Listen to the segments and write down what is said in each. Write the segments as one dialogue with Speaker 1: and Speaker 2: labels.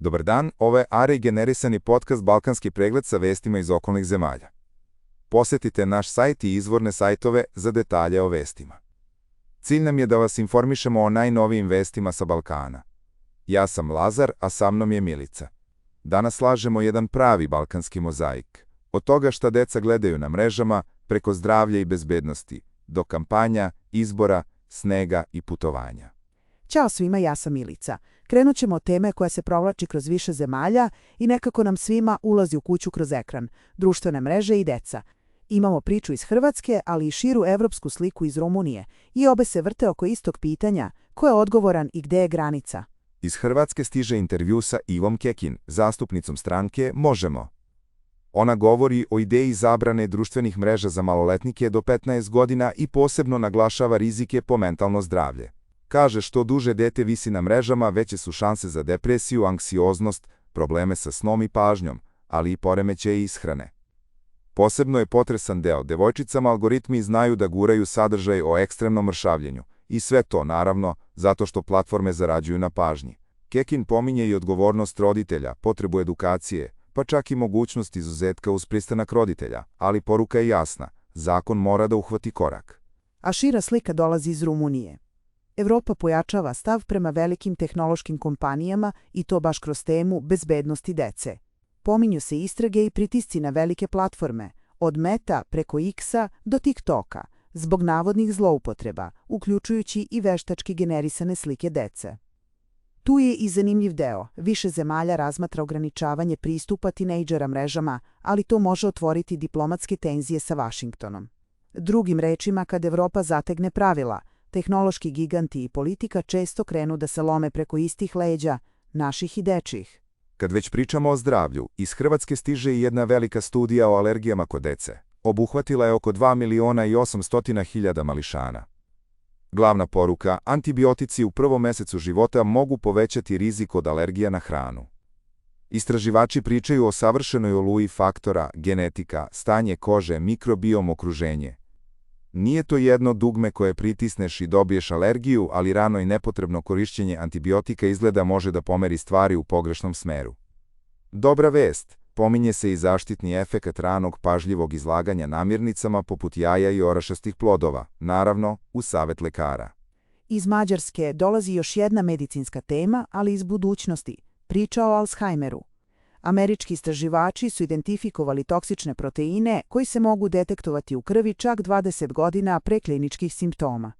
Speaker 1: Dobar dan, ovo je AI generisani podcast Balkanski pregled sa vestima iz okolnih zemalja. Posetite naš sajt i izvorne sajtove za detalje o vestima. Cilj nam je da vas informišemo o najnovijim vestima sa Balkana. Ja sam Lazar, a sa mnom je Milica. Danas slažemo jedan pravi balkanski mozaik. Od toga šta deca gledaju na mrežama, preko zdravlja i bezbednosti, do kampanja, izbora, snega i putovanja.
Speaker 2: Ćao svima, ja sam Milica. Krenut ćemo od teme koja se provlači kroz više zemalja i nekako nam svima ulazi u kuću kroz ekran, društvene mreže i deca. Imamo priču iz Hrvatske, ali i širu evropsku sliku iz Rumunije i obe se vrte oko istog pitanja, ko je odgovoran i gde je granica.
Speaker 1: Iz Hrvatske stiže intervju sa Ivom Kekin, zastupnicom stranke Možemo. Ona govori o ideji zabrane društvenih mreža za maloletnike do 15 godina i posebno naglašava rizike po mentalno zdravlje. Kaže što duže dete visi na mrežama, veće su šanse za depresiju, anksioznost, probleme sa snom i pažnjom, ali i poremećaje ishrane. Posebno je potresan deo. Devojčicama algoritmi znaju da guraju sadržaj o ekstremnom mršavljenju. I sve to, naravno, zato što platforme zarađuju na pažnji. Kekin pominje i odgovornost roditelja, potrebu edukacije, pa čak i mogućnost izuzetka uz pristanak roditelja, ali poruka je jasna, zakon mora da uhvati korak.
Speaker 2: A šira slika dolazi iz Rumunije. Evropa pojačava stav prema velikim tehnološkim kompanijama i to baš kroz temu bezbednosti dece. Pominju se istrage i pritisci na velike platforme, od Meta preko X-a do TikToka, zbog navodnih zloupotreba, uključujući i veštački generisane slike dece. Tu je i zanimljiv deo. Više zemalja razmatra ograničavanje pristupa tinejdžera mrežama, ali to može otvoriti diplomatske tenzije sa Vašingtonom. Drugim rečima, kad Evropa zategne pravila, tehnološki giganti i politika često krenu da se lome preko istih leđa, naših i dečjih.
Speaker 1: Kad već pričamo o zdravlju, iz Hrvatske stiže i jedna velika studija o alergijama kod dece. Obuhvatila je oko 2.800.000 mališana. Glavna poruka, antibiotici u prvom mesecu života mogu povećati rizik od alergija na hranu. Istraživači pričaju o savršenoj oluji faktora, genetika, stanje kože, mikrobiom, okruženje. Nije to jedno dugme koje pritisneš i dobiješ alergiju, ali rano i nepotrebno korišćenje antibiotika izgleda može da pomeri stvari u pogrešnom smeru. Dobra vest, pominje se i zaštitni efekat ranog pažljivog izlaganja namirnicama poput jaja i orašastih plodova, naravno, uz savet lekara.
Speaker 2: Iz Mađarske dolazi još jedna medicinska tema, ali iz budućnosti, priča o Alzheimeru. Američki istraživači su identifikovali toksične proteine koji se mogu detektovati u krvi čak 20 godina pre kliničkih simptoma.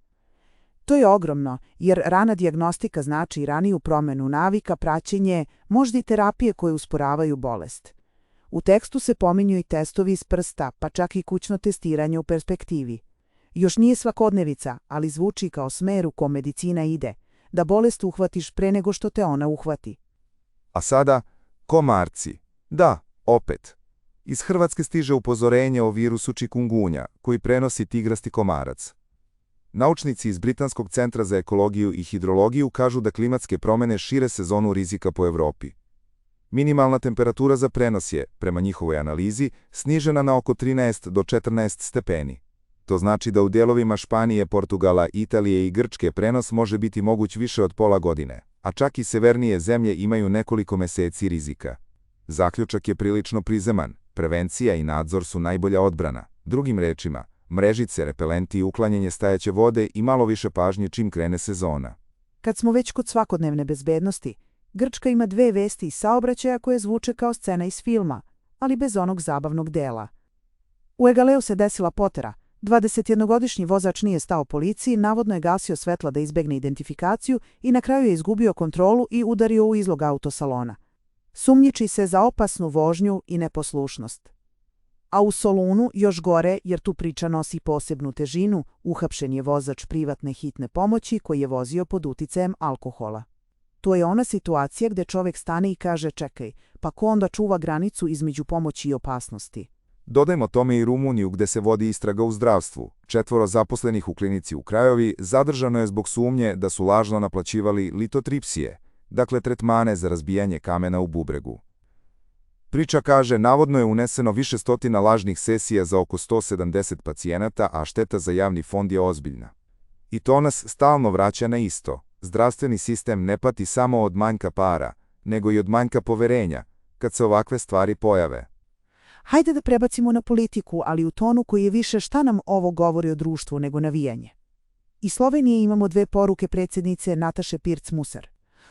Speaker 2: To je ogromno, jer rana dijagnostika znači i raniju promenu navika, praćenje, možda i terapije koje usporavaju bolest. U tekstu se pominju i testovi iz prsta, pa čak i kućno testiranje u perspektivi. Još nije svakodnevica, ali zvuči kao smer u kom medicina ide, da bolest uhvatiš pre nego što te ona uhvati.
Speaker 1: A sada, komarci. Da, opet. Iz Hrvatske stiže upozorenje o virusu čikungunja, koji prenosi tigrasti komarac. Naučnici iz Britanskog centra za ekologiju i hidrologiju kažu da klimatske promene šire sezonu rizika po Evropi. Minimalna temperatura za prenos je, prema njihovoj analizi, snižena na oko 13 do 14 stepeni. To znači da u dijelovima Španije, Portugala, Italije i Grčke prenos može biti moguć više od pola godine, a čak i severnije zemlje imaju nekoliko meseci rizika. Zaključak je prilično prizeman, prevencija i nadzor su najbolja odbrana. Drugim rečima, mrežice, repelenti i uklanjanje stajaće vode i malo više pažnje čim krene sezona.
Speaker 2: Kad smo već kod svakodnevne bezbednosti, Grčka ima dve vesti iz saobraćaja koje zvuče kao scena iz filma, ali bez onog zabavnog dela. U Egaleu se desila potera. 21-godišnji vozač nije stao policiji, navodno je gasio svetla da izbegne identifikaciju i na kraju je izgubio kontrolu i udario u izlog autosalona. Sumnjiči se za opasnu vožnju i neposlušnost. A u Solunu još gore, jer tu priča nosi posebnu težinu, uhapšen je vozač privatne hitne pomoći koji je vozio pod uticajem alkohola. To je ona situacija gde čovek stane i kaže čekaj, pa ko onda čuva granicu između pomoći i opasnosti?
Speaker 1: Dodajmo tome i Rumuniju gde se vodi istraga u zdravstvu. 4 zaposlenih u klinici u Krajovi zadržano je zbog sumnje da su lažno naplaćivali litotripsije, dakle tretmane za razbijanje kamena u bubregu. Priča kaže, navodno je uneseno više stotina lažnih sesija za oko 170 pacijenata, a šteta za javni fond je ozbiljna. I to nas stalno vraća na isto. Zdravstveni sistem ne pati samo od manjka para, nego i od manjka poverenja, kad se ovakve stvari pojave.
Speaker 2: Hajde da prebacimo na politiku, ali u tonu koji je više šta nam ovo govori o društvu nego navijanje. Iz Slovenije imamo 2 poruke predsjednice Nataše Pirc-Musar.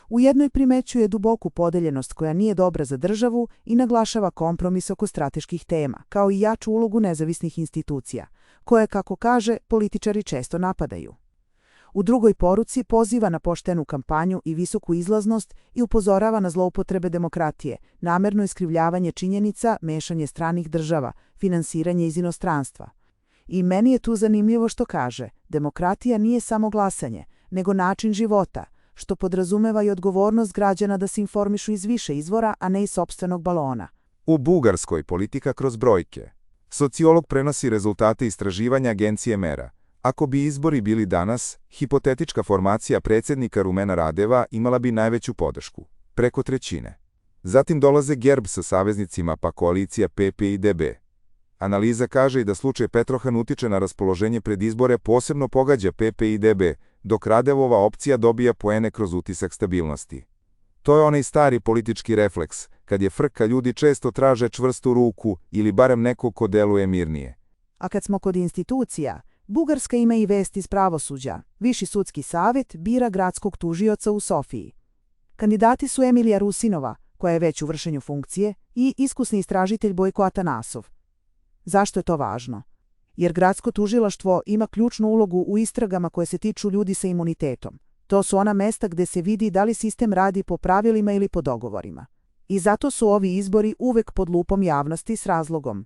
Speaker 2: U jednoj primećuje duboku podeljenost koja nije dobra za državu i naglašava kompromis oko strateških tema, kao i jaču ulogu nezavisnih institucija, koje, kako kaže, političari često napadaju. U drugoj poruci poziva na poštenu kampanju i visoku izlaznost i upozorava na zloupotrebe demokratije, namerno iskrivljavanje činjenica, mešanje stranih država, finansiranje iz inostranstva. I meni je tu zanimljivo što kaže, demokratija nije samo glasanje, nego način života, što podrazumeva i odgovornost građana da se informišu iz više izvora, a ne iz sopstvenog balona.
Speaker 1: U Bugarskoj politika kroz brojke. Sociolog prenosi rezultate istraživanja agencije Mera. Ako bi izbori bili danas, hipotetička formacija predsjednika Rumena Radeva imala bi najveću podršku, preko 1/3. Zatim dolaze Gerb sa saveznicima pa koalicija PP i DB. Analiza kaže i da slučaj Petrohan utiče na raspoloženje pred izbore, posebno pogađa PP i DB, dok Radevova opcija dobija poene kroz utisak stabilnosti. To je onaj stari politički refleks, kad je frka ljudi često traže čvrstu ruku ili barem nekog ko deluje mirnije.
Speaker 2: A kad smo kod institucija, Bugarska ima i vest iz pravosuđa. Viši sudski savjet bira gradskog tužioca u Sofiji. Kandidati su Emilija Rusinova, koja je već u vršenju funkcije, i iskusni istražitelj Bojko Atanasov. Zašto je to važno? Jer gradsko tužilaštvo ima ključnu ulogu u istragama koje se tiču ljudi sa imunitetom. To su ona mesta gde se vidi da li sistem radi po pravilima ili po dogovorima. I zato su ovi izbori uvek pod lupom javnosti s razlogom.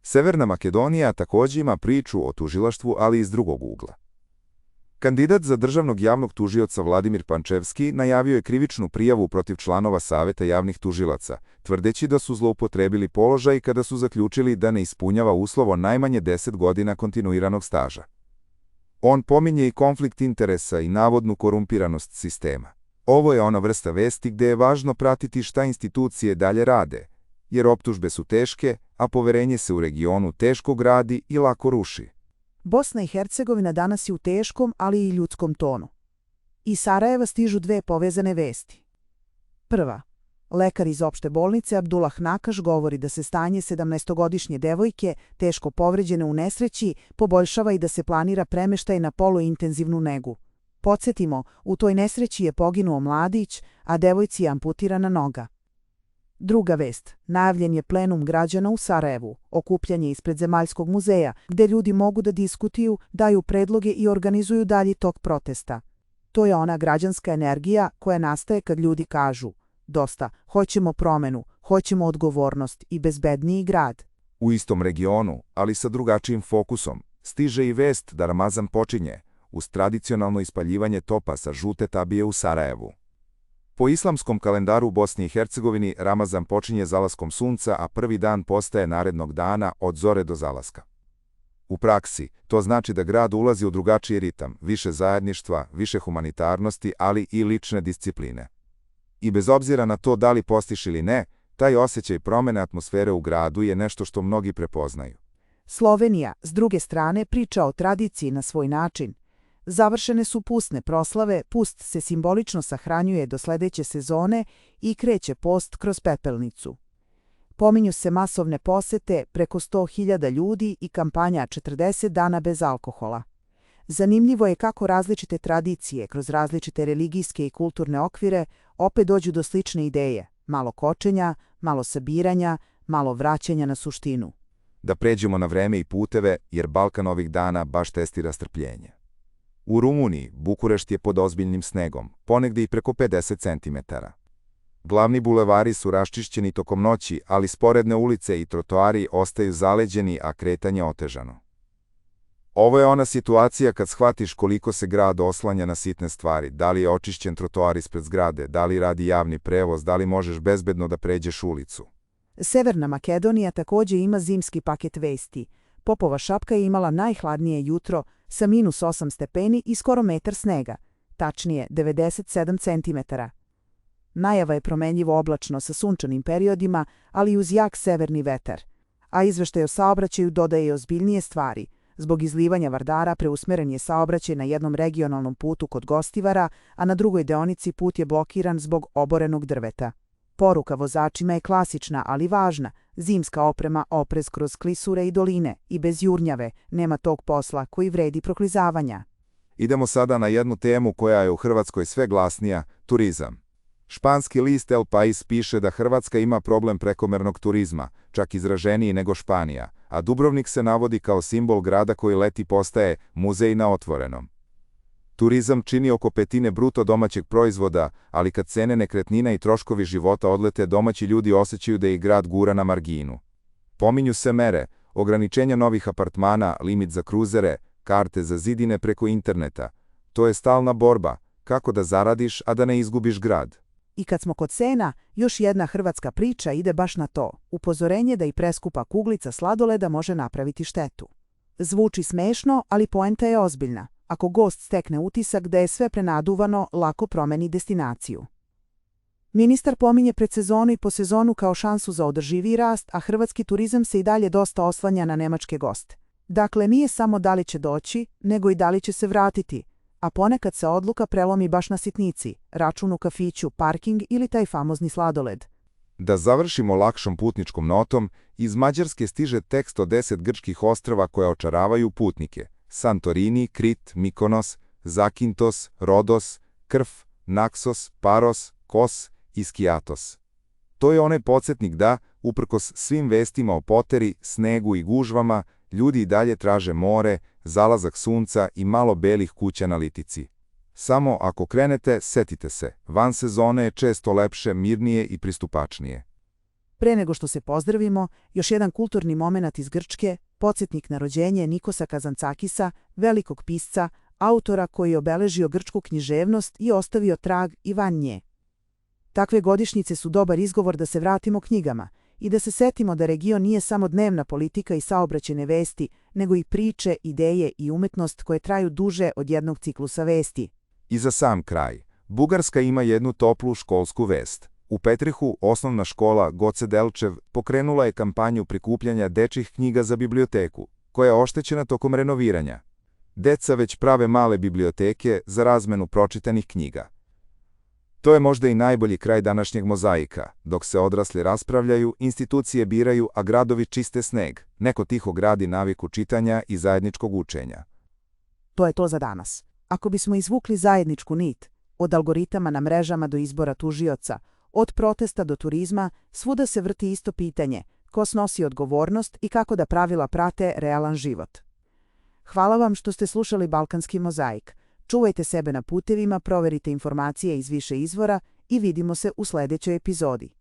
Speaker 1: Severna Makedonija također ima priču o tužilaštvu, ali iz drugog ugla. Kandidat za državnog javnog tužioca Vladimir Pančevski najavio je krivičnu prijavu protiv članova Saveta javnih tužilaca, tvrdeći da su zloupotrebili položaj kada su zaključili da ne ispunjava uslovo najmanje 10 godina kontinuiranog staža. On pominje i konflikt interesa i navodnu korumpiranost sistema. Ovo je ona vrsta vesti gde je važno pratiti šta institucije dalje rade, jer optužbe su teške, a poverenje se u regionu teško gradi i lako ruši.
Speaker 2: Bosna i Hercegovina danas je u teškom, ali i ljudskom tonu. Iz Sarajeva stižu 2 povezane vesti. Prva. Lekar iz opšte bolnice Abdullah Nakaš govori da se stanje 17-godišnje devojke, teško povređene u nesreći, poboljšava i da se planira premeštaj na poluintenzivnu negu. Podsjetimo, u toj nesreći je poginuo mladić, a devojci je amputirana noga. Druga vest. Najavljen je plenum građana u Sarajevu, okupljanje ispred Zemaljskog muzeja, gde ljudi mogu da diskutuju, daju predloge i organizuju dalji tok protesta. To je ona građanska energija koja nastaje kad ljudi kažu: dosta, hoćemo promenu, hoćemo odgovornost i bezbedniji grad.
Speaker 1: U istom regionu, ali sa drugačijim fokusom, stiže i vest da Ramazan počinje, uz tradicionalno ispaljivanje topa sa žute tabije u Sarajevu. Po islamskom kalendaru u Bosni i Hercegovini Ramazan počinje zalaskom sunca, a prvi dan postaje narednog dana od zore do zalaska. U praksi, to znači da grad ulazi u drugačiji ritam, više zajedništva, više humanitarnosti, ali i lične discipline. I bez obzira na to da li postiš ili ne, taj osjećaj promene atmosfere u gradu je nešto što mnogi prepoznaju.
Speaker 2: Slovenija, s druge strane, priča o tradiciji na svoj način. Završene su pustne proslave, pust se simbolično sahranjuje do sledeće sezone i kreće post kroz pepelnicu. Pominju se masovne posete, preko 100.000 ljudi i kampanja 40 dana bez alkohola. Zanimljivo je kako različite tradicije, kroz različite religijske i kulturne okvire, opet dođu do slične ideje, malo kočenja, malo sabiranja, malo vraćanja na suštinu.
Speaker 1: Da pređemo na vreme i puteve, jer Balkan ovih dana baš testira strpljenje. U Rumuniji Bukurešt je pod ozbiljnim snegom, ponegde i preko 50 cm. Glavni bulevari su raščišćeni tokom noći, ali sporedne ulice i trotoari ostaju zaleđeni, a kretanje otežano. Ovo je ona situacija kad shvatiš koliko se grad oslanja na sitne stvari, da li je očišćen trotoar ispred zgrade, da li radi javni prevoz, da li možeš bezbedno da pređeš ulicu.
Speaker 2: Severna Makedonija također ima zimski paket vesti. Popova šapka je imala najhladnije jutro sa -8 stepeni i skoro metar snega, tačnije 97 cm. Najava je promenljivo oblačno sa sunčanim periodima, ali uz jak severni vetar. A izveštaj o saobraćaju dodaje i ozbiljnije stvari. Zbog izlivanja Vardara preusmeren je saobraćaj na jednom regionalnom putu kod Gostivara, a na drugoj deonici put je blokiran zbog oborenog drveta. Poruka vozačima je klasična, ali važna. Zimska oprema, oprez kroz klisure i doline i bez jurnjave, nema tog posla koji vredi proklizavanja.
Speaker 1: Idemo sada na jednu temu koja je u Hrvatskoj sve glasnija, turizam. Španski list El País piše da Hrvatska ima problem prekomernog turizma, čak izraženiji nego Španija, a Dubrovnik se navodi kao simbol grada koji leti postaje muzej na otvorenom. Turizam čini oko petine bruto domaćeg proizvoda, ali kad cene nekretnina i troškovi života odlete, domaći ljudi osjećaju da ih grad gura na marginu. Pominju se mere, ograničenja novih apartmana, limit za kruzere, karte za zidine preko interneta. To je stalna borba, kako da zaradiš, a da ne izgubiš grad.
Speaker 2: I kad smo kod cena, još jedna hrvatska priča ide baš na to. Upozorenje da i preskupa kuglica sladoleda može napraviti štetu. Zvuči smešno, ali poenta je ozbiljna. Ako gost stekne utisak da je sve prenaduvano, lako promeni destinaciju. Ministar pominje predsezonu i posezonu kao šansu za održiviji rast, a hrvatski turizam se i dalje dosta oslanja na nemačke goste. Dakle, nije samo da li će doći, nego i da li će se vratiti, a ponekad se odluka prelomi baš na sitnici, račun u kafiću, parking ili taj famozni sladoled.
Speaker 1: Da završimo lakšom putničkom notom, iz Mađarske stiže tekst o 10 grčkih ostrva koja očaravaju putnike. Santorini, Krit, Mikonos, Zakintos, Rodos, Krf, Naksos, Paros, Kos i Skiatos. To je onaj podsjetnik da, uprkos svim vestima o poteri, snegu i gužvama, ljudi i dalje traže more, zalazak sunca i malo belih kuća na litici. Samo ako krenete, setite se, van sezone je često lepše, mirnije i pristupačnije.
Speaker 2: Pre nego što se pozdravimo, još jedan kulturni momenat iz Grčke, podsjetnik na rođenje Nikosa Kazantzakisa, velikog pisca, autora koji je obeležio grčku književnost i ostavio trag i van nje. Takve godišnjice su dobar izgovor da se vratimo knjigama i da se setimo da region nije samo dnevna politika i saobraćajne vesti, nego i priče, ideje i umetnost koje traju duže od jednog ciklusa vesti.
Speaker 1: I za sam kraj, Bugarska ima jednu toplu školsku vest. U Petrihu osnovna škola Goce Delčev pokrenula je kampanju prikupljanja dečjih knjiga za biblioteku, koja je oštećena tokom renoviranja. Deca već prave male biblioteke za razmenu pročitanih knjiga. To je možda i najbolji kraj današnjeg mozaika. Dok se odrasli raspravljaju, institucije biraju, a gradovi čiste sneg. Neko tiho gradi naviku čitanja i zajedničkog učenja.
Speaker 2: To je to za danas. Ako bismo izvukli zajedničku nit, od algoritama na mrežama do izbora tužioca, od protesta do turizma, svuda se vrti isto pitanje: ko snosi odgovornost i kako da pravila prate realan život. Hvala vam što ste slušali Balkanski mozaik. Čuvajte sebe na putevima, proverite informacije iz više izvora i vidimo se u sljedećoj epizodi.